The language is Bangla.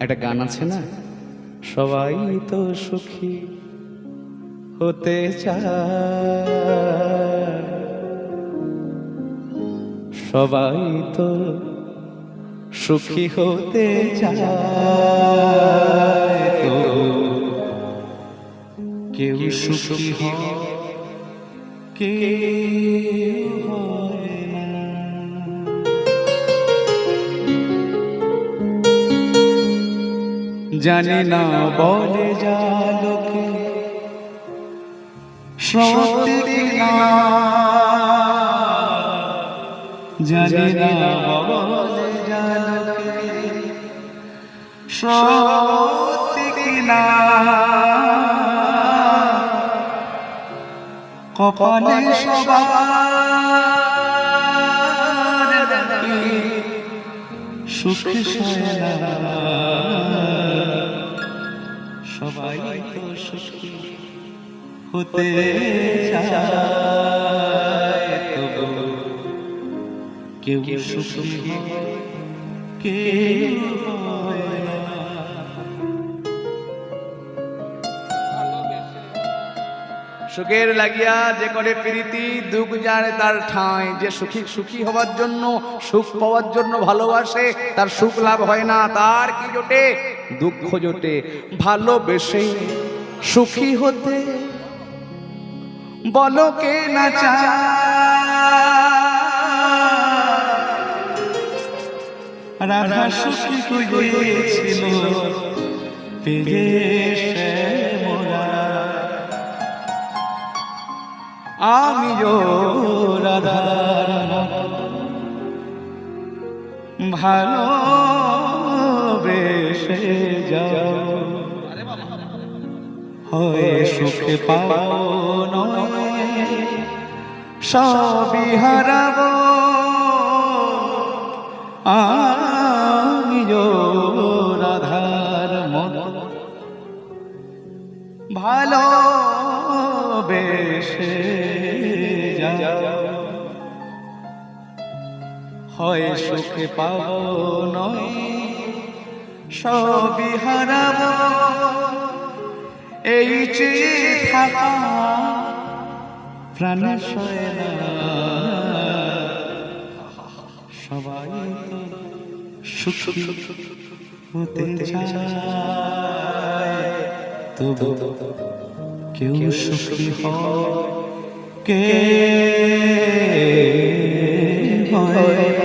একটা গান আছে না, সবাই তো সুখী হতে চায়, সবাই তো সুখী হতে চায়, তো কেউ সুখী হয় কেউ হয় না। জানি না বলে যা লোকে সত্যি কিনা, জানি না বলে যা লোকে সত্যি কিনা, কপালে সবার নাকি সুখী সয় না, সবাই তো সুখী হতে চায়, তবু কেউ সুখী হয় কেউ হয় না। সুখের লাগিয়া যে করে প্রীতি, দুঃখ জানে তার ঠাঁই। যে সুখী সুখী হওয়ার জন্য, সুখ পাওয়ার জন্য ভালোবাসে, তার সুখ লাভ হয় না, তার কি জোটে? দুঃখ জোটে। ভালোবেসে সুখী হতে বলো কে না চায়, রাধা সুখী হয়েছিল পেয়েছে মোরা, আমিও রাধার ভালোবেসে যাও, হয়ে সুখে পাও নয় সবই হারাবো, আমিও রাধার মতো ভালোবেসে যাও, হয় সুখে পাবো নয় সবই হারাবো, এই চেয়ে থাকা প্রাণে সয় না, সবাই তো সুখী হতে চায়, তবু কেউ সুখী হয় কে হয়